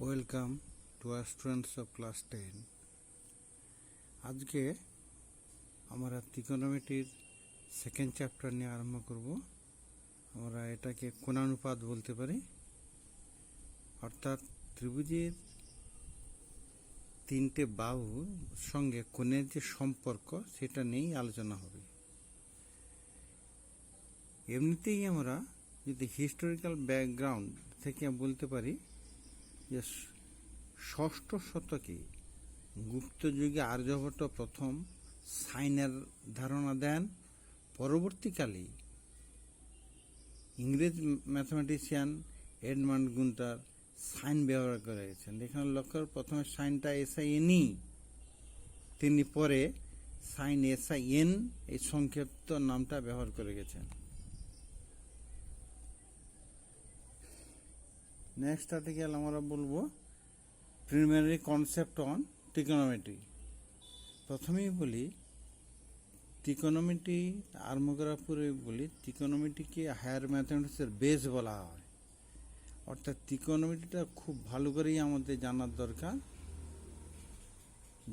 Welcome to our students of class 10। আজকে আমরা ত্রিকোণমিতির second chapter নিয়ে আরম্ভ করব। আমরা এটাকে কোণানুপাত বলতে পারি, অর্থাৎ ত্রিভুজের তিনটে বাহুর সঙ্গে কোণের যে সম্পর্ক সেটা নিয়েই আলোচনা হবে। এমনিতেই আমরা যদি হিস্টোরিক্যাল ব্যাকগ্রাউন্ড থেকে বলতে পারি যে ষষ্ঠ শতকে গুপ্ত যুগে আর্যভট্ট প্রথম সাইনের ধারণা দেন। পরবর্তীকালে ইংরেজ ম্যাথমেটিশিয়ান এডমান্ড গুন্টার সাইন ব্যবহার করে গেছেন। এখানে লক্ষ্য প্রথমে সাইনটা SIN, তিনি পরে সাইন SIN এই সংক্ষিপ্ত নামটা ব্যবহার করে গেছেন। নেক্সট আর্টিকেল আমরা বলবো প্রিলিমিনারি কনসেপ্ট অন ট্রিকোনোমেট্রি। প্রথমেই বলি ট্রিকোনোমেট্রি আরম্ভ করার পরে বলি ট্রিকোনোমেট্রিকে হায়ার ম্যাথমেটিক্সের বেস বলা হয়, অর্থাৎ ট্রিকোনোমেট্রিটা খুব ভালো করেই আমাদের জানার দরকার।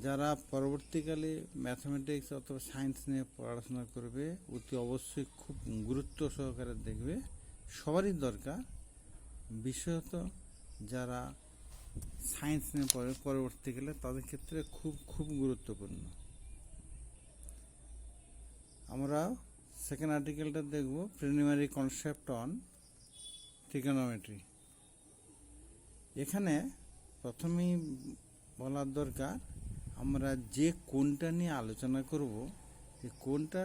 যারা পরবর্তীকালে ম্যাথমেটিক্স অথবা সায়েন্স নিয়ে পড়াশোনা করবে অতি অবশ্যই খুব গুরুত্ব সহকারে দেখবে, সবারই দরকার। বিশেষত যারা সায়েন্স নিয়ে পড়ে পরবর্তীকালে তাদের ক্ষেত্রে খুব গুরুত্বপূর্ণ। আমরা সেকেন্ড আর্টিকেলটা দেখব প্রিলিমিনারি কনসেপ্ট অন ট্রিকোনোমেট্রি। এখানে প্রথমেই বলার দরকার আমরা যে কোণটা নিয়ে আলোচনা করব এই কোণটা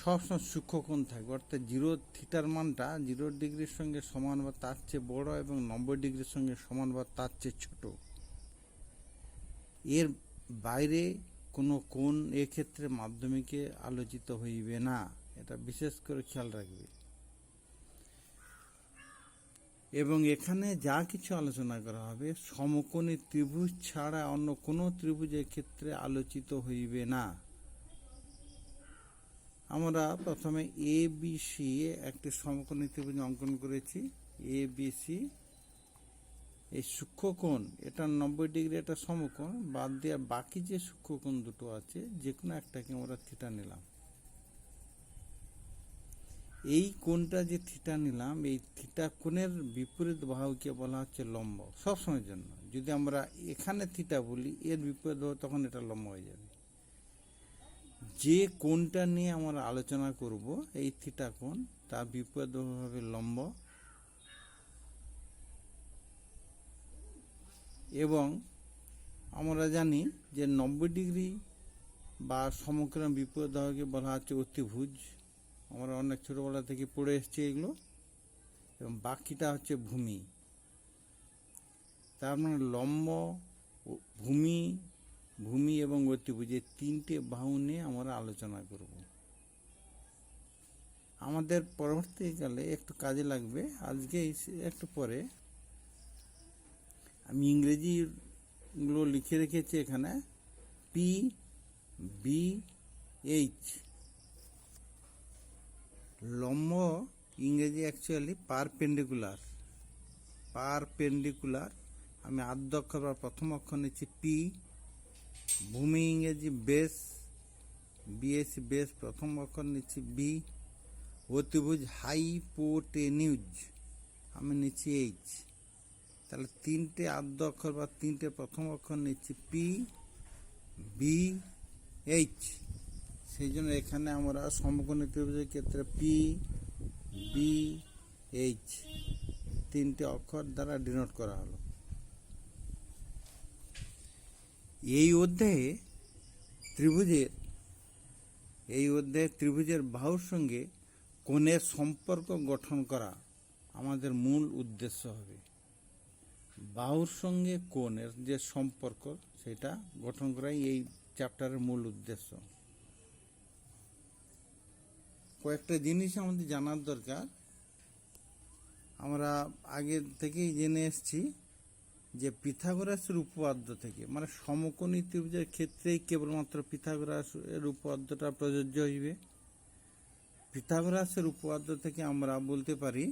সবসময় সূক্ষ্ম কোণ থাকবে, অর্থাৎ 0 থিটার মানটা 0 ডিগ্রির সঙ্গে সমান বা তার চেয়ে বড় এবং 90 ডিগ্রির সঙ্গে সমান বা তার চেয়ে ছোট। এর বাইরে কোনো কোণ এক্ষেত্রে মাধ্যমিকে আলোচিত হইবে না, এটা বিশেষ করে খেয়াল রাখবে। এবং এখানে যা কিছু আলোচনা করা হবে সমকোণী ত্রিভুজ ছাড়া অন্য কোনো ত্রিভুজের ক্ষেত্রে আলোচিত হইবে না। আমরা প্রথমে ABC একটি সমকোণী ত্রিভুজ অঙ্কন করেছি। ABC এই সূক্ষ্মকোণ এটা 90 ডিগ্রি, এটা সমকোণ, বাদ দিয়ে বাকি যে সূক্ষ্মকোণ দুটো আছে যে কোনো একটাকে আমরা থিটা নিলাম। এই কোণটা যে থিটা নিলাম এই থিটা কোণের বিপরীত বাহুকে বলা হচ্ছে লম্ব সবসময়ের জন্য। যদি আমরা এখানে থিটা বলি এর বিপরীত বাহু তখন এটা লম্ব হয়ে যাবে। যে কোণটা নিয়ে আমরা আলোচনা করব এই থিটা কোণ তার বিপরীত বাহু হবে লম্ব, এবং আমরা জানি যে 90 ডিগ্রি বা সমকোণ বিপরীত বাহুকে বলা হচ্ছে অতিভুজ। আমরা অনেক ছোটবেলা থেকে পড়ে এসেছি এগুলো। এবং বাকিটা হচ্ছে ভূমি। তার মানে লম্ব, ভূমি এবং অতিভুজ এই তিনটে বাহু নিয়ে আমরা আলোচনা করব। আমাদের পরবর্তীকালে একটু কাজে লাগবে। আজকে একটু পরে আমি ইংরেজিগুলো লিখে রেখেছি এখানে। PBH লম্ব ইংরেজি অ্যাকচুয়ালি পারপেন্ডিকুলার। আমি আদ্য অক্ষর বা প্রথম অক্ষর নিচ্ছি P। ভূমি ইংরেজি বেস, BS বেস, প্রথম অক্ষর নিচ্ছি B। অতিভুজ হাইপোটেনিউজ আমি নিচ্ছি H। তাহলে তিনটে আদ্য অক্ষর বা তিনটে প্রথম অক্ষর নিচ্ছি PBH। সেই জন্য এখানে আমরা সমকোণী ত্রিভুজের ক্ষেত্রে PBH তিনটে অক্ষর দ্বারা ডিনোট করা হলো। এই অধ্যায়ে ত্রিভুজের বাহুর সঙ্গে কোণের সম্পর্ক গঠন করা আমাদের মূল উদ্দেশ্য হবে। বাহুর সঙ্গে কোণের যে সম্পর্ক সেটা গঠন করাই এই চ্যাপ্টারের মূল উদ্দেশ্য। কয়েকটা জিনিস আমাদের জানার দরকার। আমরা আগে থেকেই জেনে এসেছি যে পিথাগোরাসের উপপাদ্য থেকে, মানে সমকোণী ত্রিভুজের ক্ষেত্রেই কেবলমাত্র পিথাগোরাসের উপপাদ্যটা প্রযোজ্য হইবে। পিথাগোরাসের উপপাদ্য থেকে আমরা বলতে পারি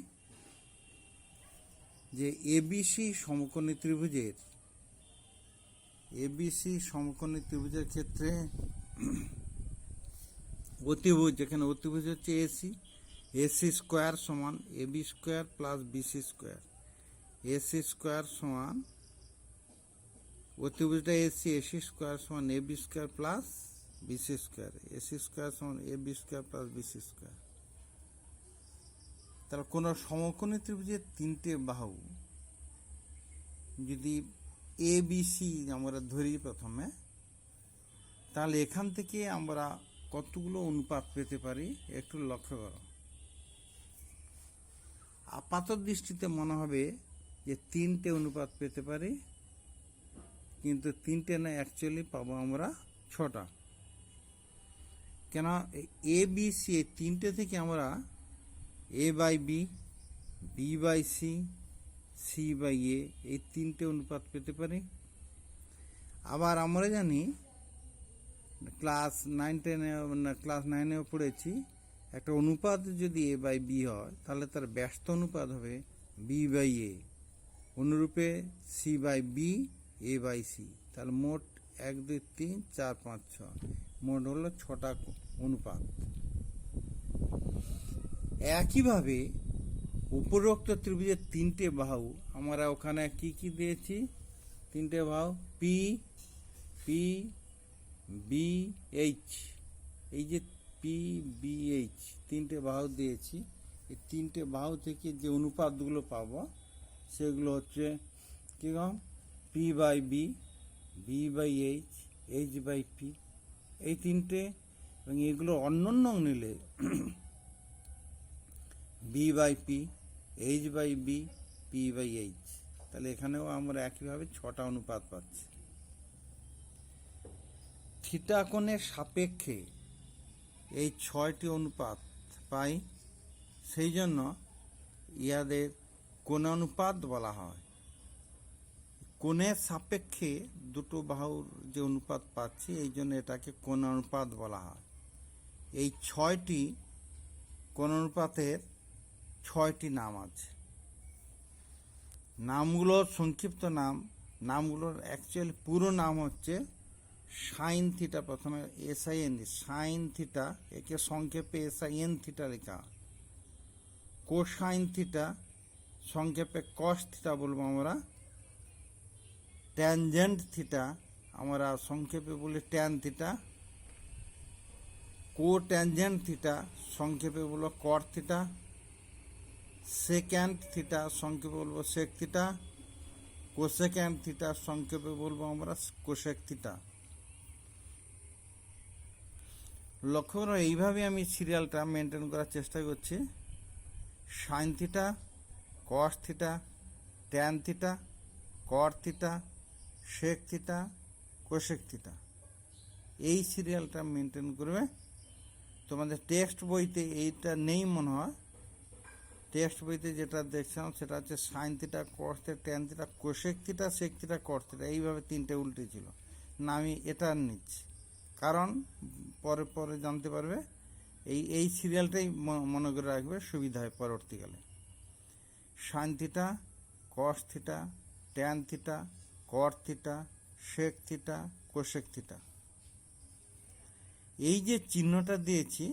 যে এবিসি সমকোণী ত্রিভুজের ক্ষেত্রে অতিভুজ, যেখানে অতিভুজ হচ্ছে এসি স্কোয়ার সমান AB square plus BC square, AC square সমান অতিভুজটা এসি স্কোয়ার সমান AB square plus BC square, AC square সমান AB square plus BC square. তাহলে কোনো সমকোণী ত্রিভুজের তিনটে বাহু যদি এ বি সি আমরা ধরি প্রথমে, তাহলে এখান থেকে আমরা কতগুলো অনুপাত পেতে পারি একটু লক্ষ্য করো। আপাত দৃষ্টিতে মনে হবে যে তিনটে অনুপাত পেতে পারি, কিন্তু তিনটে না, অ্যাকচুয়ালি পাবো আমরা 6টা। কেন? এ বি সি এই তিনটে থেকে আমরা A by B, B by C, C by A এই তিনটে অনুপাত পেতে পারি। আবার আমরা জানি ক্লাস 9-10 পড়েছি, একটা অনুপাত যদি এ বাই বি হয় তাহলে তার ব্যস্ত অনুপাত হবে বি বাই এ, অনুরূপে C by B, A by C. তাহলে মোট 1 2 3 4 5 6, মোট হলো 6টা অনুপাত। একইভাবে উপরোক্ত ত্রিভুজের তিনটে বাহু আমরা ওখানে কি কি দিয়েছি? তিনটে বাহু পি, পি, বি, এইচ। এই যে পি, বি, এইচ তিনটে বাহু দিয়েছি। এই তিনটে বাহু থেকে যে অনুপাতগুলো পাবো সেগুলো হচ্ছে কীরকম? P by B, B by H, H by P, এই তিনটে। এবং এগুলো অন্যান্য নিলে B by P, H by B, P by H. তাহলে এখানেও আমরা একইভাবে 6টা অনুপাত পাচ্ছি। থিটা কোণের সাপেক্ষে এই 6টি অনুপাত পাই, সেই জন্য ইয়াদের কোণানুপাত বলা হয়। কোণের সাপেক্ষে দুটো বাহুর যে অনুপাত পাচ্ছি, এই জন্য এটাকে কোণানুপাত বলা হয়। এই 6টি কোণানুপাতের 6টি নাম আছে। নামগুলোর সংক্ষিপ্ত নামগুলোর অ্যাকচুয়ালি পুরো নাম হচ্ছে সাইন থিটা। প্রথমে SIN, সাইন থিটা, একে সংক্ষেপে SIN থিটা লেখা। কোসাইন থিটা, সংক্ষেপে কস থিটা বলবো আমরা। ট্যানজেন্ট থিটা আমরা সংক্ষেপে বলি ট্যান থিটা। কোট্যানজেন্ট থিটা সংক্ষেপে বলবো কট থিটা। সেক্যান্ট থিটা সংক্ষেপে বলবো সেক থিটা। কোসেক্যান্ট থিটা সংক্ষেপে বলবো আমরা কোসেক থিটা। লক্ষ্য করো, এইভাবে আমি সিরিয়ালটা মেনটেন করার চেষ্টা করছি। Sine theta, cos theta, tan theta, cot theta, sec theta, cosec theta, এই সিরিয়ালটা মেনটেন করবে। তোমাদের টেক্সট বইতে এইটা নেই মনে হয়। টেক্সট বইতে যেটা দেখছিলাম সেটা হচ্ছে sine theta, cos theta, tan theta, cosec theta, sec theta, cot theta, এইভাবে তিনটে উল্টে ছিল না। আমি এটা নিচ্ছি কারণ পরে পরে জানতে পারবে। এই সিরিয়ালটাই মনে করে রাখবে, সুবিধা হয় পরবর্তীকালে। Sine theta, cos theta, tan theta, cot theta, sec theta, cosec theta. এই যে চিহ্নটা দিয়েছি,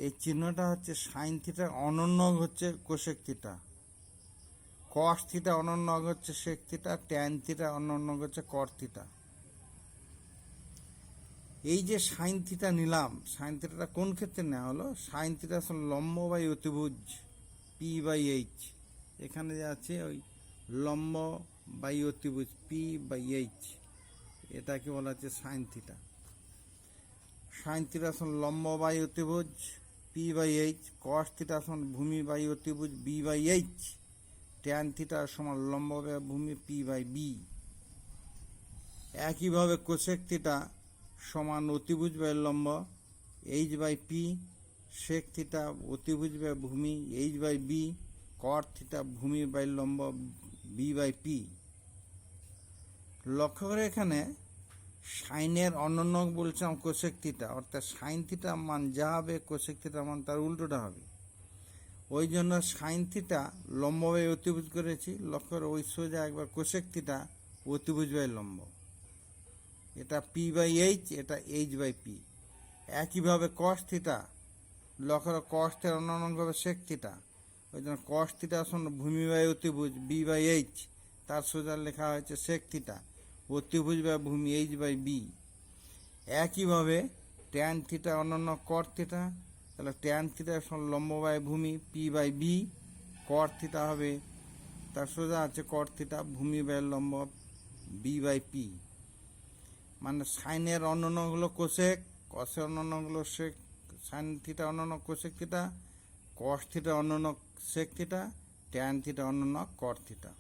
এই চিহ্নটা হচ্ছে সাইন থিটার অনন্য হচ্ছে কোসেক থিটা, কস থিটা অনন্য হচ্ছে সেক থিটা, ট্যান থিটা অনন্য হচ্ছে কট থিটা। এই যে সাইন থিটা নিলাম, সাইন থিটাটা কোন ক্ষেত্রে নেওয়া হলো? সাইন থিটা আসলে লম্ব বাই অতিভুজ পি বাই এইচ। এখানে যে আছে ওই লম্ব বাই অতিভুজ পি বাই এইচ, এটাকে বলা হচ্ছে সাইন থিটা। সাইন থিটা আসলে লম্ব বাই অতিভুজ P by H, cos theta সমান ভূমি বাই অতিভুজ B by H, tan theta সমান লম্ব বাই ভূমি পি বাই বি। একইভাবে কোসেক থিটা সমান অতিভুজ বাই লম্ব H by P, sec theta অতিভুজ বাই ভূমি H by B, cot theta ভূমি বাই লম্ব বি বাই পি। লক্ষ্য করে এখানে সাইনের অনন্য বলছিলাম কোসেক থিটা, অর্থাৎ সাইন থিটা মান যা হবে কোসেক থিটা মান তার উল্টোটা হবে। ওই জন্য সাইন থিটা লম্ব বাই অতিভুজ করেছি। লক্ষ্য করে ওই সোজা একবার কোসেক থিটা অতিভুজ বাই লম্ব, এটা পি বাই এইচ, এটা এইচ বাই পি। একইভাবে কস থিটা, লক্ষ্য করে কস থিটা অন্যান্যভাবে সেক থিটা, ওই জন্য কস থিটা শূন্য ভূমি বাই অতিভুজ বি বাই এইচ, তার সোজা লেখা হয়েছে সেক থিটা অতিভুজ বাই ভূমি এইচ বাই বি। একইভাবে ট্যান থিটা অন্যান্য কট থিটা, তাহলে ট্যান থিটা লম্ব বাই ভূমি P by B, cot theta হবে তার সোজা আছে কট থিটা ভূমি বাই লম্ব বি বাই পি। মানে সাইনের অন্যান্যগুলো কোসেক, কসের অন্যান্যগুলো সেক, সাইন থিটা অন্যান্য কোসেক থিটা, কস থিটা অন্যান্য সেক থিটা, ট্যান থিটা অন্যান্য কট থিটা।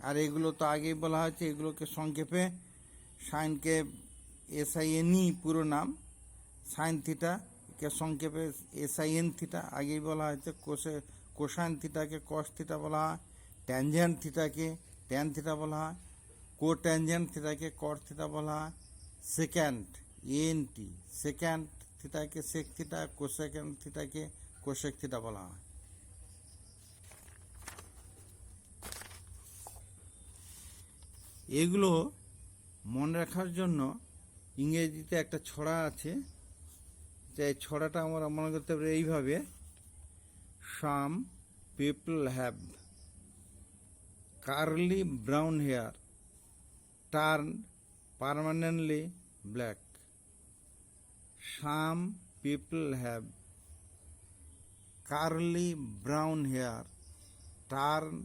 আর এগুলো তো আগেই বলা হয়েছে, এগুলোকে সংক্ষেপে সাইনকে SINE পুরো নাম, সাইন থিটা কে সংক্ষেপে SIN থিটা আগেই বলা হয়েছে। কোসাইন থিটাকে কস থিটা বলা হয়, ট্যানজেন্ট থিটাকে ট্যান থিটা বলা হয়, কো ট্যানজেন্ট থিটাকে কট থিটা বলা হয়, সেকেন্ড ENT সেকেন্ড থিটাকে সেক থিটা, কোসেকেন্ড থিটাকে কোসেক থিটা বলা হয়। এগুলো মনে রাখার জন্য ইংরেজিতে একটা ছড়া আছে, যে ছড়াটা আমরা মনে করতে পারি এইভাবে: some people have curly brown hair turn permanently black. Some people have curly brown hair turn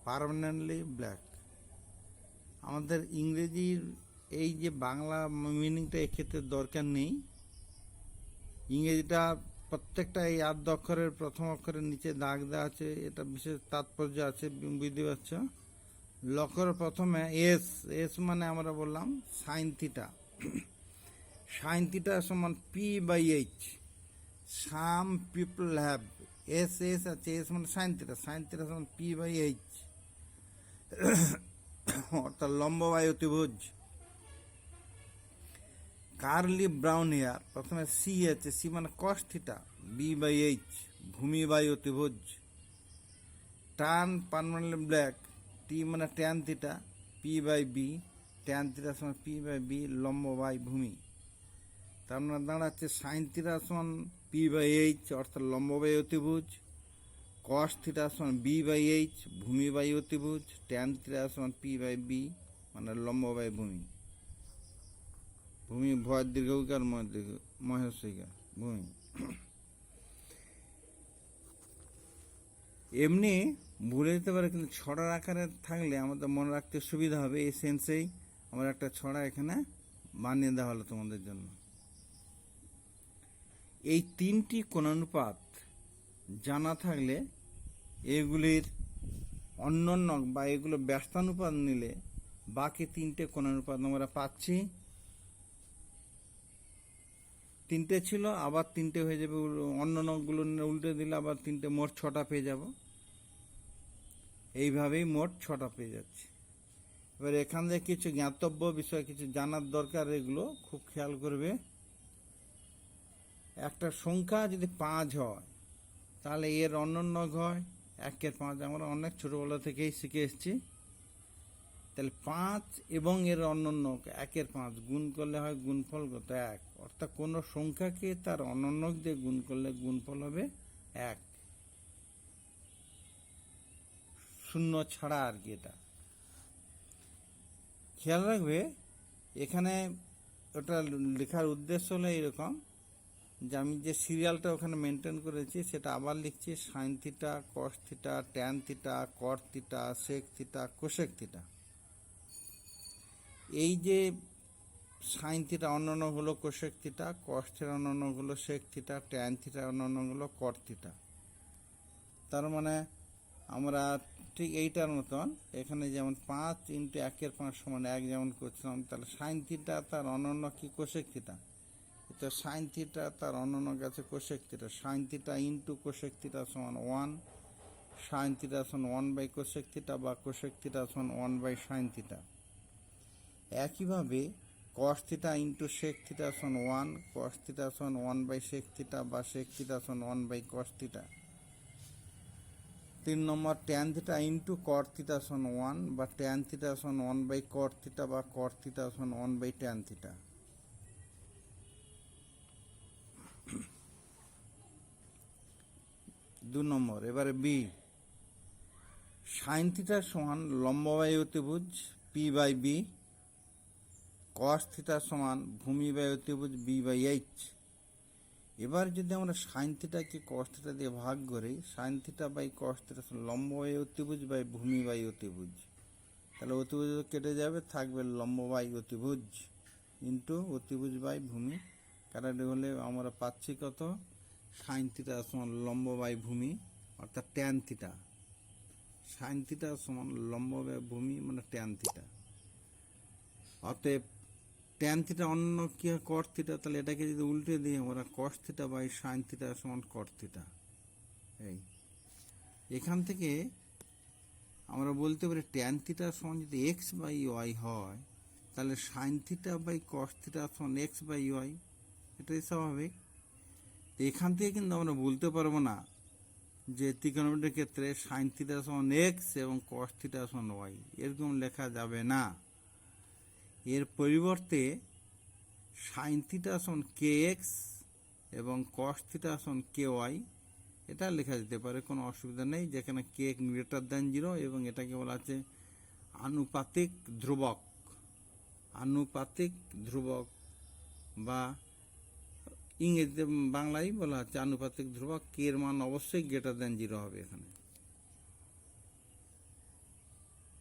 permanently black. আমাদের ইংরেজির এই যে বাংলা মিনিংটা এক্ষেত্রে দরকার নেই। ইংরেজিটা প্রত্যেকটা এই আদ্য অক্ষরের প্রথম অক্ষরের নিচে দাগ দেওয়া আছে, এটা বিশেষ তাৎপর্য আছে, বুঝতে পারছ। লক্ষর প্রথমে এস মানে আমরা বললাম সাইন থিটা, সাইন থিটা সমান P by H. Some people have, S আছে, এস মানে সাইন থিটা সমান পি বাই এইচ, অর্থাৎ লম্ব বাই অতিভুজ। কার্লি ব্রাউন হেয়ার, প্রথমে সি আছে, সি মানে cos theta, B by H ভূমি বাই অতিভুজ। টার্ন পার্মানেন্টলি ব্ল্যাক, টি মানে tan theta, P by B, tan theta সমান পি বাই বি লম্ব বাই ভূমি। তার মানে দাঁড়াচ্ছে সাইন থিটা সমান পি বাই এইচ অর্থাৎ লম্ব বাই অতিভুজ, কস থিটা সমান বি বাই এইচ ভূমি বাই অতিভুজ, ট্যান থিটা সমান পি বাই বি মানে লম্ব বাই ভূমি। ভূমি ভয় দীর্ঘকার মহেশিকা ভূমি। এমনি ভুলে যেতে পারে, কিন্তু ছড়ার আকারে থাকলে আমাদের মনে রাখতে সুবিধা হবে। এই সেন্সেই আমার একটা ছড়া এখানে বানিয়ে দেওয়া হলো তোমাদের জন্য। এই তিনটি কোণানুপাত জানা থাকলে এগুলির অন্যান্য বা এগুলো ব্যস্তানুপাত নিলে বাকি তিনটে কোণানুপাত আমরা পাচ্ছি। তিনটে ছিল, আবার তিনটে হয়ে যাবে, অন্যান্যগুলো উল্টে দিলে আবার তিনটে, মোট 6টা পেয়ে যাব। এইভাবেই মোট 6টা পেয়ে যাচ্ছে। এবার এখান থেকে কিছু জ্ঞাতব্য বিষয়, কিছু জানার দরকার, এগুলো খুব খেয়াল করবে। একটা সংখ্যা যদি 5 হয় তাহলে এর অন্যান্য হয় 1-এর 5, আমরা অনেক ছোটবেলা থেকেই শিখে এসেছি। তাহলে 5 এবং এর অন্যান্য 1-এর 5 গুণ করলে হয় গুণফল কত? 1। অর্থাৎ কোনো সংখ্যাকে তার অন্যান্য দিয়ে গুণ করলে গুণফল হবে 1, শূন্য ছাড়া আর কি। এটা খেয়াল রাখবে। এখানে ওটা লেখার উদ্দেশ্য হলো এরকম, যে আমি যে সিরিয়ালটা ওখানে মেনটেন করেছি সেটা আবার লিখছি: sine theta, cos theta, tan theta, cot theta, sec theta, cosec theta. এই যে সাইন থিটা অন্যান্য হলো কোসেক থিটা, কস থিটা অন্যান্য হলো সেক থিটা, ট্যান থিটা অন্যান্য হলো কট থিটা। তার মানে আমরা ঠিক এইটার মতন এখানে যেমন 5 × 1-এর 5 সমান 1 যেমন করছিলাম, তাহলে সাইন থিটা তার অন্যান্য কি? Cosec theta. তো সাইন থিটা তার অন্যান্য কাছে cosec theta, sine theta into cosec theta সমান 1, সাইন থিটা সমান 1 / কোসেক থিটা বা কোসেক থিটা সমান 1 / সাইন থিটা। একইভাবে cos theta into sec theta সমান 1, কস থিটা সমান 1 বাই সেক থিটা বা সেক থিটা সমান 1 বাই কস থিটা। 3 নম্বর tan theta into cot theta সমান 1 বা ট্যান থিটা সমান 1 বাই কট থিটা বা কট থিটা সমান 1 বাই ট্যান থিটা। 2 নম্বর এবারে বি, সাইন থিটা সমান লম্ব বাই অতিভুজ P by B, cos theta সমান ভূমি বাই অতিভুজ বি বাই এইচ। এবার যদি আমরা সাইন থিটাকে কস থিটা দিয়ে ভাগ করি, sine theta by cos theta লম্ব বাই অতিভুজ বাই ভূমি বাই অতিভুজ, তাহলে অতিভুজ কেটে যাবে, থাকবে লম্ব বাই অতিভুজ ইন্টু অতিভুজ বাই ভূমি। কাটাটি হলে আমরা পাচ্ছি কত, সাইন থিটা সমান লম্ব বাই ভূমি অর্থাৎ ট্যান থিটা, সাইন থিটা সমান লম্ব বাই ভূমি মানে ট্যান থিটা। অতএব ট্যান থিটা অন্য কি হয় কট থিটা, তাহলে এটাকে যদি উল্টে দিই আমরা cos theta by sine theta সমান কট থিটা। এই এখান থেকে আমরা বলতে পারি ট্যান থিটা সমান যদি এক্স বাই ওয়াই হয়, তাহলে sine theta by cos theta সমান এক্স বাই ওয়াই, এটাই স্বাভাবিক। এখান থেকে কিন্তু আমরা বলতে পারবো না যে ত্রিকোণমিতির ক্ষেত্রে সাইন থিটা সমান এক্স এবং কস থিটা সমান ওয়াই, এরকম লেখা যাবে না। এর পরিবর্তে সাইন থিটা সমান কে এক্স এবং কস থিটা সমান কে ওয়াই, এটা লেখা যেতে পারে, কোনো অসুবিধা নেই, যেখানে কে গ্রেটার দ্যান 0 এবং এটাকে বলা আছে আনুপাতিক ধ্রুবক। আনুপাতিক ধ্রুবক বা ইংরেজিতে বাংলায় বলা হচ্ছে আনুপাতিক ধ্রুবক, কে এর মান অবশ্যই গ্রেটার দ্যান 0 হবে এখানে।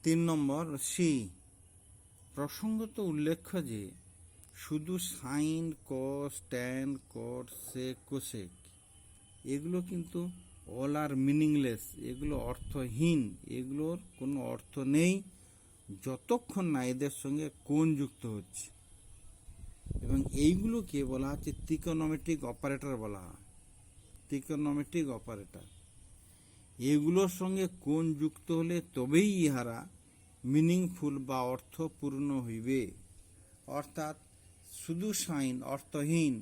3 নম্বর সি, প্রসঙ্গত উল্লেখ্য যে শুধু sine cos tan cot sec cosec এগুলো কিন্তু অল আর মিনিংলেস, এগুলো অর্থহীন, এগুলোর কোনো অর্থ নেই যতক্ষণ না এদের সঙ্গে কোণ যুক্ত হচ্ছে, এবং এইগুলোকে বলা হচ্ছে ত্রিকোণমিতিক অপারেটর বলা হয়, ত্রিকোণমিতিক অপারেটর। এগুলোর সঙ্গে কোণ যুক্ত হলে তবেই ইহারা মিনিংফুল বা অর্থপূর্ণ হইবে। অর্থাৎ শুধু সাইন অর্থহীন,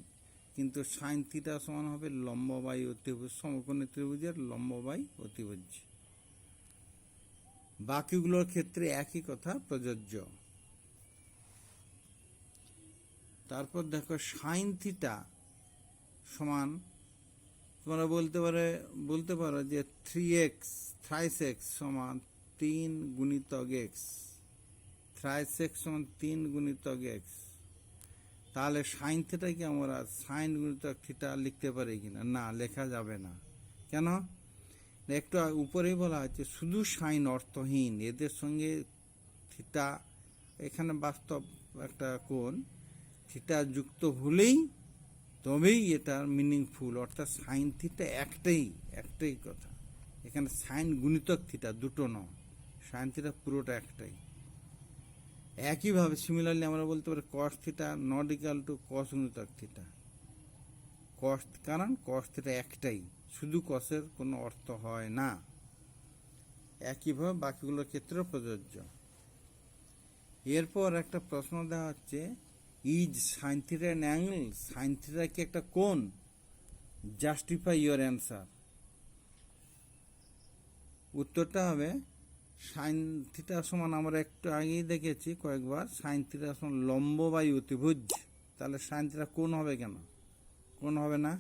কিন্তু সাইন থিটা সমান হবে লম্ব বাই অতিভুজ, সমকোণী ত্রিভুজের লম্ব বাই অতিভুজ। বাকিগুলোর ক্ষেত্রে একই কথা প্রযোজ্য। তারপর দেখো সাইন থিটা সমান তোমরা বলতে পারো যে 3x থ্রাইস এক্স সমান 3 গুণিতক এক্স, থ্রাইস এক্স সমান 3 গুণিতক এক্স। তাহলে সাইন থিটাকে আমরা সাইন গুণিতক থিটা লিখতে পারি কিনা, না লেখা যাবে না। কেন, একটু উপরেই বলা হচ্ছে শুধু সাইন অর্থহীন, এদের সঙ্গে থিটা, এখানে বাস্তব একটা কোণ থিটা যুক্ত হলেই তবেই এটার মিনিংফুল, অর্থাৎ সাইন থিটা একটাই কথা, এখানে সাইন গুণিতক থিটা দুটো নয়, সাইন থিটা পুরোটা একটাই। একইভাবে সিমিলারলি আমরা বলতে পারি cos theta not equal to cos গুণিতক থিটা, কস, কারণ কস থিটা একটাই, শুধু কসের কোনো অর্থ হয় না। একইভাবে বাকিগুলোর ক্ষেত্রেও প্রযোজ্য। এরপর একটা প্রশ্ন দেওয়া হচ্ছে, is sine theta an angle, sine theta কি একটা কোণ? Justify your answer. উত্তরটা হবে সাইন থিটা সমান, আমরা একটু আগেই দেখেছি কয়েকবার, সাইন থিটা সমান লম্ব বাই অতিভুজ। তাহলে সাইন থিটা কোণ হবে কেন? কোণ হবে না।